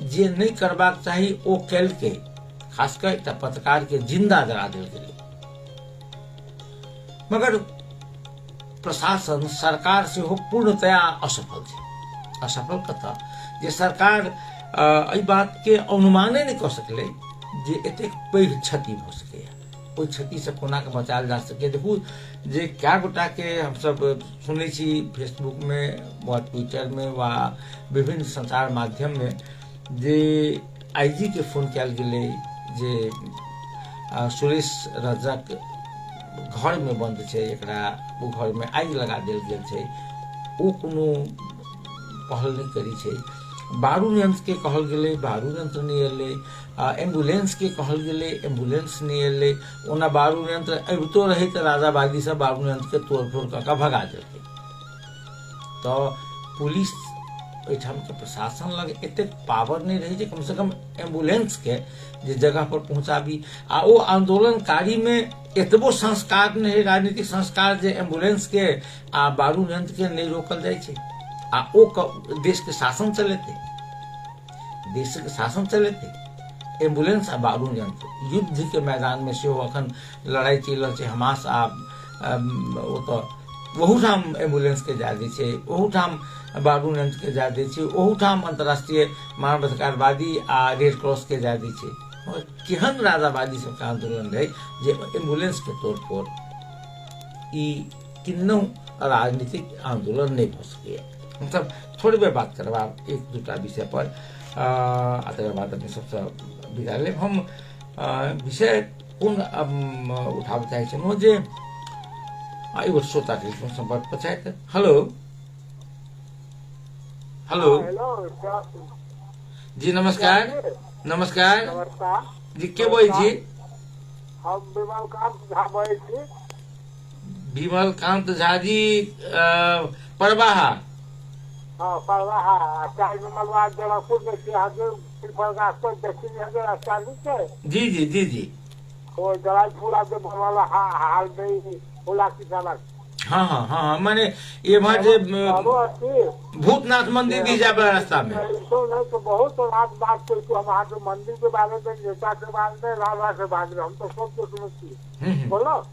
जे नहीं करबाक चाही ओ केलकै, खासकर एक पत्रकार के जिंदा जला देल गेलै। मगर प्रशासन सरकार से हो पूर्णतया असफल छै। असफल कतऽ जे सरकार एहि बात के अनुमाने नहीं कऽ सकलै जे एतेक पैघ क्षति भऽ सकैए। ओहि क्षति से कोना के बचायल जा सके। देखू जे क्या गोटा के हम सब सुनै छी फेसबुक में वा ट्विटर में वा विभिन्न संचार माध्यम में जे आईजी के फोन कयल गेलै जे सुरेश रजक घर में बंद छै, एकरा वो घर में आगि लगा देल गेल छै, ओ कोनो पहल नहीं करी छै। बारूद यंत्र के कहल गेलै, बारूद यंत्र नहीं एलै, एम्बुलेंस के कहल गेलै, एम्बुलेंस नहीं एलै। ओना बारूद यंत्र अबितो रहै तऽ राजाबादी सब बारूद यंत्र के तोड़ फोड़ कऽ भगा देलकै। तो पुलिस ओहिठाम के प्रशासन लग एतेक पावर नहीं रही जे कम से कम एम्बुलेंस के जे जगह पर पहुंचाबी। आ ओ आंदोलनकारी में एतबो संस्कार नहीं, राजनीतिक संस्कार जे एम्बुलेंस के आ बारूद यंत्र के नहीं रोकल जाय छै। आ ओ देश के शासन चलेते, देश के शासन चलेते एम्बुलेंस आ बारूद यंत्र। युद्ध के मैदान में से अखन लड़ाई चल रहल छै हमास आ ओहूठाम एम्बुलेंस के जा दै छै, ओहूठाम बारूद यंत्र के जा दै छै, ओहूठाम अंतर्राष्ट्रीय मानवाधिकारवादी आ रेड क्रॉस के जा दै छै। केहन राजावादी सबके आंदोलन रहे जे एम्बुलेंस के तोड़ फोड़ ई किन्नौ राजनीतिक आंदोलन नहीं भ सकैए। मतलब थोड़ी बेर बात करबा एक दूटा विषय पर तकर बाद अपने सबसे विदा लेब। हम विषय कोन उठाबऽ चाहै छलहुँ जे एगो श्रोता टेलीफोन संपर्क पर छथि। हेलो हेलो जी नमस्कार। नमस्कार जी, के बोलै छी?
हम विमलकांत झा बोलै छी।
विमलकांत झा जी परवाहा?
हाँ परवाहा। विमलवा जनकपुर में छी आगे पिपलगाछ पर दक्षिण हगे रास्ता नीचे।
जी जी जी जी।
वो जलालपुर आगे बनवाला हाल में होला की सड़क।
हाँ हाँ हाँ हाँ, माने ये वहाँ जे भूतनाथ मंदिर भी जाए वाला रास्ता में।
तो बहुत बात करते हम वहाँ के मंदिर के बारे में, नेता के बारे में, राजा के बारे में हम तो सब कुछ समझती बोलो।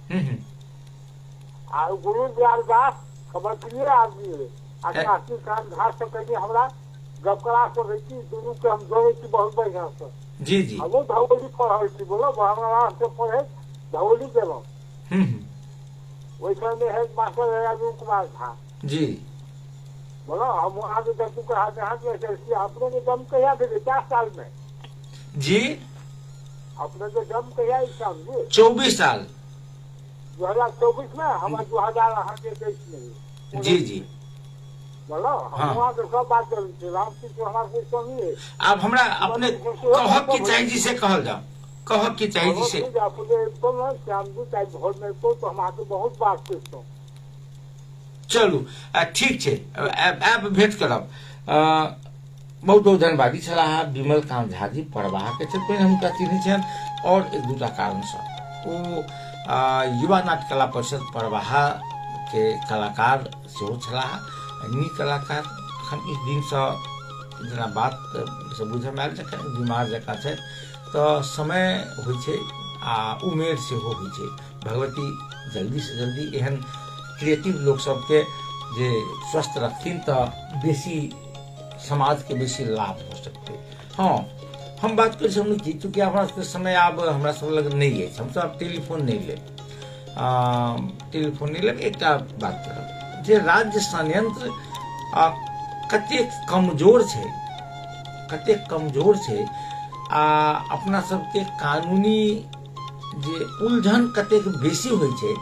और गुरु दयाल दास खबर करिए आदमी है कान घाट से कहीं हमरा गपकड़ा से रही दोनों के हम जोड़े थी बहुत बढ़िया से।
जी जी।
वो धवली पढ़े थी बोलो, भगवान से पढ़े धवली गेलो। वैसे में हेड मास्टर है अरुण कुमार झा
जी।
बोलो हम वहाँ के दसवीं के हाथ में अपने के दम कहिया थे 50 साल में
जी।
अपने के दम कहिया इस साल में
24 साल
2024 में, हमारे 2023 में।
जी जी।
बोलो हम वहाँ के सब बात कर रामकृष्ण हमारे कोई कमी है।
आप हमरा अपने कहब की चाहिए जी से कहल जाओ, कहब की चाहिए जी से
तो हमारे बहुत बात करते हैं।
चलू ठीक छै, ऐप भेंट करब। बहुत बहुत धन्यवाद। छलाह विमलकांत झा जी परवाह के छथिन, हुनका चिन्है छनि और एक दूटा कारण से ओ युवा नाट्य कला परिषद परवाह के कलाकार सेहो छलाह, नीक कलाकार। अखन इस दिन से जेना बात से बुझे में आयल जखन बीमार जकाँ छै तो समय होइ छै आ उमेर सेहो होइ छै। भगवती जल्दी से जल्दी एहन क्रिएटिव लोग सबके जे स्वस्थ रखथिन तो बेसी समाज के बेसी लाभ हो सकते। हाँ हम बात कर सकते कि चूँकि हमारा समय आब हमरा सब लग नहीं है, हम सब टेलीफोन नहीं ले, टेलीफोन नहीं ले। एक बात करब जे राज्य संयंत्र कतेक कमजोर छै, कतेक कमजोर छै आ अपना सबके कानूनी जे उलझन कतेक बेसी होइ छै,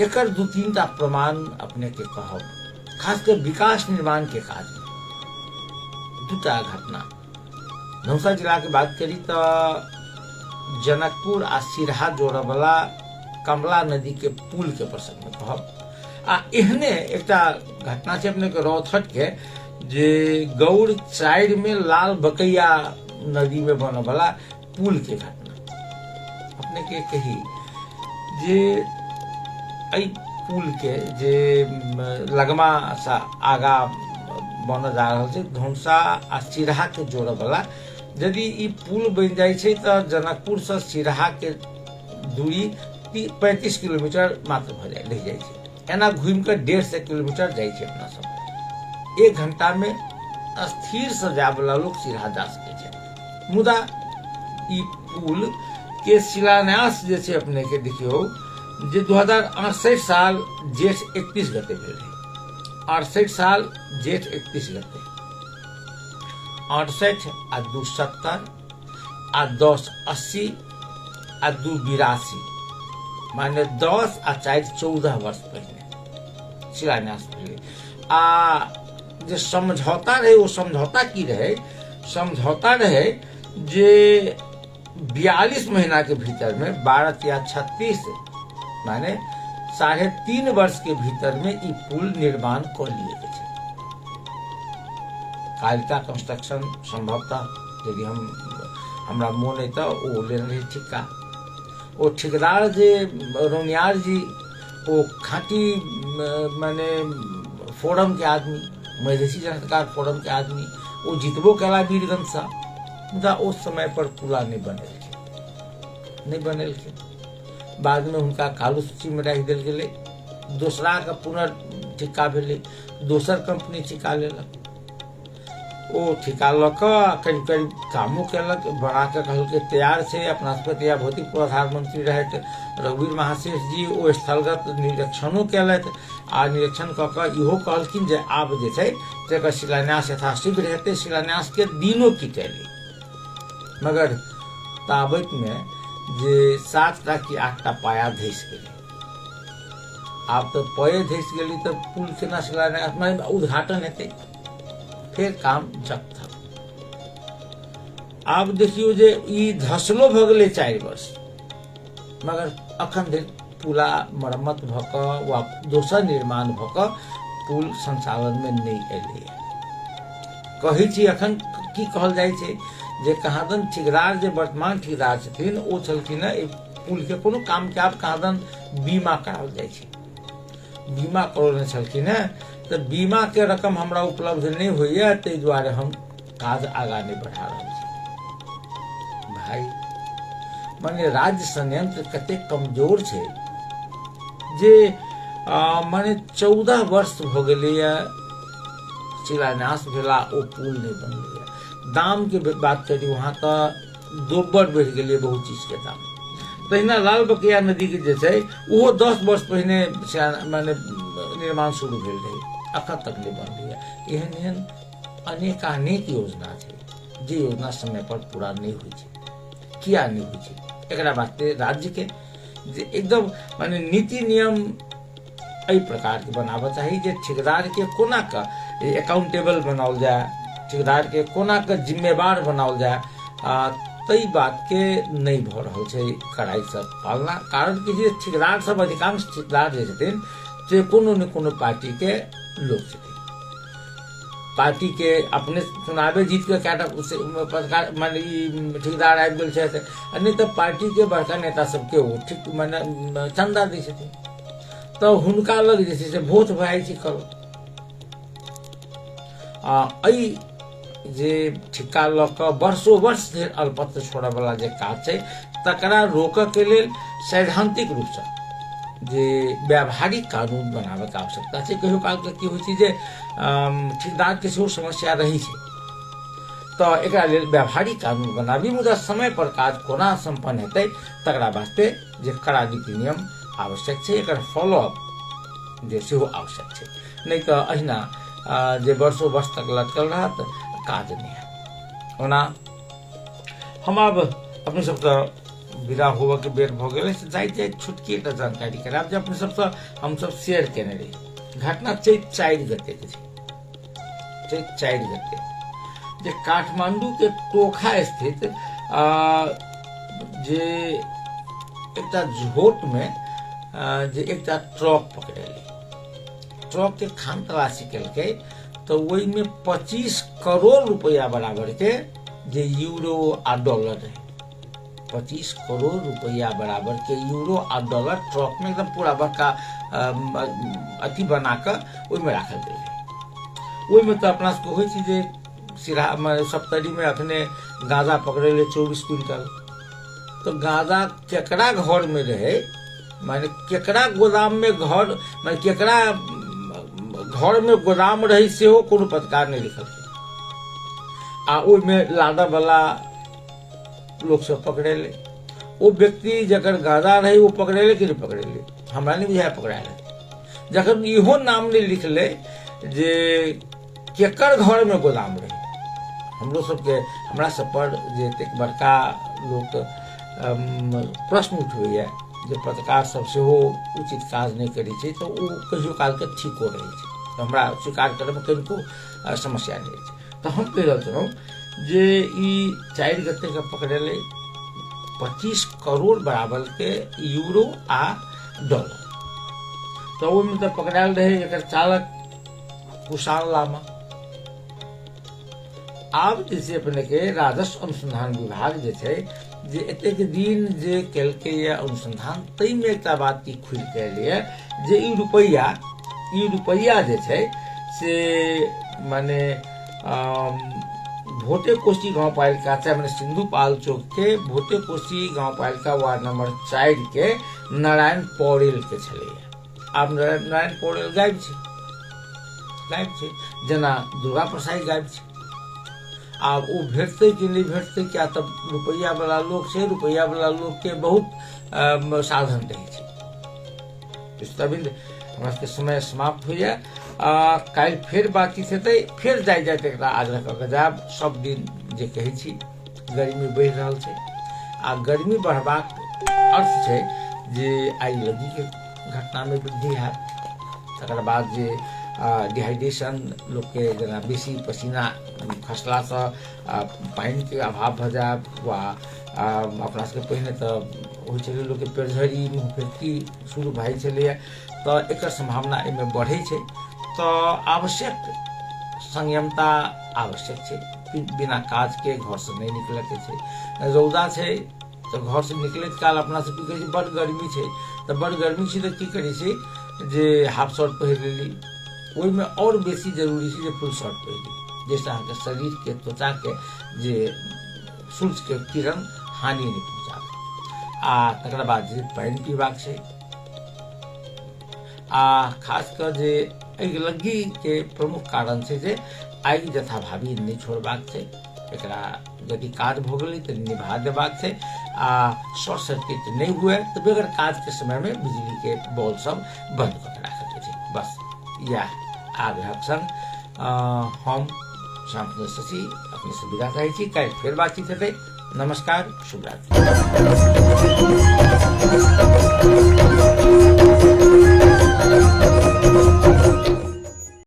एकर 2-3टा प्रमाण अपने के कहब। खासकर विकास निर्माण के काज में 2टा घटना। धनुषा जिला के बात करी तो जनकपुर आ सिरहा जोड़े वाला कमला नदी के पुल के प्रसंग में कहब। आ एहने एकटा घटना छै अपने के रौथट के जे गौड़ 4 में लाल बकैया नदी में बने वाला पुल के घटना। अपने के कही जे एहि पुल के जे लगमा सा आगा बन जा रहल छै धनुषा आ सिरहा के जोड़े वाला, यदि ई पुल बन जाय छै तो जनकपुर से सिरहा के दूरी 35 किलोमीटर मात्र रह जाय छै। एना घूम के 150 किलोमीटर जाय छै अपना सब। 1 घंटा में स्थिर से जाय वाला लोग सिरहा जा सके छै। मुदा ई पुल के शिलान्यास जे छै अपने के देखियो जे 2068 साल जेठ 31 गते भेल रहे। 68 साल जेठ 31 गते 68 आ 270 आ 1080 आ 282 माने 10 आ 4 14 वर्ष पहले शिलान्यास भेलै। आ जे समझौता रहे वो समझौता की रहे? समझौता रहे जे 42 महीना के भीतर में 12 या 36 माने 3.5 वर्ष के भीतर में ई पुल निर्माण कर लिए के छै। कालिका कंस्ट्रक्शन संभवतः यदि हमरा मोन है तो वो ले रहे ठिका। वो ठेकेदार जे रोनियार जी वो खाटी माने फोरम के आदमी, मधेसी जनता फोरम के आदमी, वो जितबो कला वीरगंज सा मुदा उस समय पर पुला नहीं बनेलखिन। बाद में उनका कालू सूची में रख दिल गेलै। दूसरा का पुनर्ठिका भेलै, दोसर कंपनी ठिका लेलक। वो ठिका ल करीब करीब कामो केलक, बना के कहलकै तैयार छै। अपना सबके या भौतिक पूर्वाधार मंत्री रहैत रघुवीर महाशेष जी ओ स्थलगत निरीक्षणो केलथि आ निरीक्षण कऽ कऽ इहो कहलखिन जे आब जे छै तेकर शिलान्यास यथाशीघ्र हेतै। शिलान्यास के दिनो किटेलै, मगर ताबत में जे 7टा कि 8टा पाया धसि गेलै। आब तो पाये धसि गेलै तो पुल केना शिलान्यास माने उद्घाटन हेतै? फिर काम जब था। आब देखियो जे ई धसलो भ गेलै 4 वर्ष, मगर अखन धरि पुला मरम्मत भ कऽ वा दोसर निर्माण भ कऽ पुल संचालन में नहीं एलै। कहै छी अखन की कहल जाइ छै जे कहादन ठेकेदार जे वर्तमान ठेकेदार छथिन ओ छलखिन है पुल के कोनो काम के आब कहादन बीमा कराओल जाइ छै। बीमा करौने छलखिन है तो बीमा के रकम हमरा उपलब्ध नहीं होइए, ताहि दुआरे हम काज आगा नहीं बढ़ा रहल छी। भाई माने राज्य संयंत्र कते कमजोर छै जे माने 14 वर्ष भ गेलैया शिलान्यास भेला ओ पुल नहीं बनलैया। दाम के बात करी वहां तो दोबर बढ़ गेलै बहुत चीज के दाम। तहिना लाल बकिया नदी के जे छै ओहो 10 वर्ष पहिने माने निर्माण शुरू भेल रहे, अखन तक नहीं बनलैया। एहन अनेकानेक योजना छै जे योजना समय पर पूरा नहीं हुई छै। किया नहीं हुई छै? एकरा वास्ते राज्य के जे एकदम माने नीति नियम एहि प्रकार के बनाबऽ चाही जे ठेकेदार के कोना के अकाउंटेबल बनाओल जाए, ठेकेदार के कोना के जिम्मेवार बनाओल जाए। तई बात के नहीं भ रहल छै कड़ाई से पालना। कारण कि जे ठेकेदार सब अधिकांश ठेकेदार जे छथिन से कोनो न कोनो पार्टी के लोग छथिन। पार्टी के अपने चुनावे जीत के क्या पत्रकार माने ठेकेदार आबि गेल छथि, नहीं तो पार्टी के बड़का नेता सबके ओ ठीक माने चंदा दै छथिन, तो हुनका लग जे छै से वोट भए छै करो। एहि जे ठिका लऽ कऽ वर्षों वर्ष धरि अल्पत्र छोड़ऽ वाला जे काज छै तकरा रोकऽ के लेल सैद्धांतिक रूप से जे व्यावहारिक कानून बनाबऽ के आवश्यकता छै। कहियो काल के की होइ छै जे ठेकेदार के सेहो समस्या रहै छै, तो एकरा लेल व्यावहारिक कानून बनाबी, मुदा समय पर काज कोना संपन्न हेतै तकरा वास्ते जे कड़ा नीति नियम आवश्यक छै, एकर फॉलोअप जे सेहो आवश्यक छै। नहीं तो अहिना जे वर्षों वर्ष तक लटकल रहत काज नहीं है। ओना हम अब अपने सबके विदा होबऽ के बेर भ गेलै से जाइत छोटकी एकटा जानकारी कराब जे अपने सबसे हम सब शेयर केने रही। घटना चैत 4 गते के छै, चैत 4 गते जे काठमांडू के टोखा स्थित जे एकटा झोट में जे एकटा ट्रक पकड़ेलै, ट्रक के खान तलाशी केलकै तो ओहि में 25 करोड़ रुपया बराबर के जे यूरो आ डॉलर रहे। 25 करोड़ रुपया बराबर के यूरो आ डॉलर ट्रक में एकदम पूरा बड़का अथी बना के ओहि में राखल गेल रहे। ओहि में तो अपना सबके होइ छै जे सिरा सप्तरी में अखने गांजा पकड़ेले 24 क्विंटल। तो गांजा केकरा घर में रहे माने केकरा गोदाम में घर माने केकरा घर में गोदाम रही सेहो कोनो पत्रकार नहीं लिखल आ ओहि में लादऽ वाला लोग सब पकड़ेले। वो व्यक्ति जकर गादा रहे वो पकड़ेले कि नहीं पकड़ेले, हमरा नहीं बुझाय पकड़ाए। जखन इहो नाम नहीं लिखले जे केकर घर में गोदाम रहे। हमरो सबके हमरा सब पर जे एतेक बड़का लोक प्रश्न उठबैया जे पत्रकार सब सेहो उचित काज नहीं करै छै तऽ ओ कहियो काल के ठीको रहै छै, तऽ हमरा स्वीकार करय में कनिको समस्या नहीं छै। तऽ हम कहि रहल छलहुँ जे ई 4 गते के पकड़ेले 25 करोड़ बराबर के यूरो आ डॉलर। तऽ ओहिमे तऽ पकड़ायल रहे एकर चालक कुशाल लामा। आब जे छै अपने के राजस्व अनुसंधान विभाग जे छै जे एतेक दिन जे केलकै या अनुसंधान, ताहिमे एकटा बात की खुलि के एलैया जे ई रुपैया जे छै से माने भोटे कोशी गांव पालिका चाहे मैंने सिंधुपाल चौक के भोटे कोशी गांव पालिका वार्ड नंबर 4 के नारायण पौड़ेल के छलैया। आब नारायण पौड़ेल गायब छै, जेना दुर्गा प्रसाद गायब छै। आब वो भेटते कि नहीं भेटते, क्या तब रुपैया वाला लोग से रुपैया वाला लोग के बहुत साधन रहे छै। तभी हमरा सबके समय समाप्त हो जाए। काल्हि फेर बातचीत हेतै, फेर जाइत एकरा आग्रह कऽ के जायब। सब दिन जे कहै छी गर्मी बढ़ि रहल छै आ गर्मी बढ़बाक अर्थ छै जे आगि के घटना में वृद्धि हैत। तकर बाद जे डिहाइड्रेशन लोग के जेना बेसी पसीना खसला से पानी के अभाव भऽ जाय वा अपना सबके पहिने तऽ होइ छलै लोक के पेड़झड़ी मुँह फेक्की शुरू भऽ छलैया, तऽ एकर संभावना एहिमे बढ़ै छै। तऽ आवश्यक संयमता आवश्यक छै। बिना काज के घर से नहीं निकले के छै। रौदा छै तऽ घर से निकलैत काल अपना सब की कहै छै बड़ गर्मी छै, तऽ बड़ गर्मी छै तऽ की करै छै जे हाफ शर्ट पहिर लेली। ओहिमे और बेसी जरूरी छै जे फुल शर्ट पहिरी, जैसे अहाँके शरीर के त्वचा के जे सूर्य के किरण हानि नहीं पहुंचाबे। आ तकर बाद जे पानि पीबाक छै आ खास कर जे आगिलगी के प्रमुख कारण छै जे आगि जथाभावी नहीं छोड़बाक छै। एकरा यदि काज भऽ गेलै तऽ निभा देबाक छै आ शॉर्ट सर्किट नहीं हुए तो बेगर काज के समय में बिजली के बॉल सब बंद कर राखे छै। बस यह आग्रह संग हम श्याम शशि अपने से विदा चाहै छी। काल्हि फेर बातचीत हेतै। नमस्कार, शुभ रात्रि।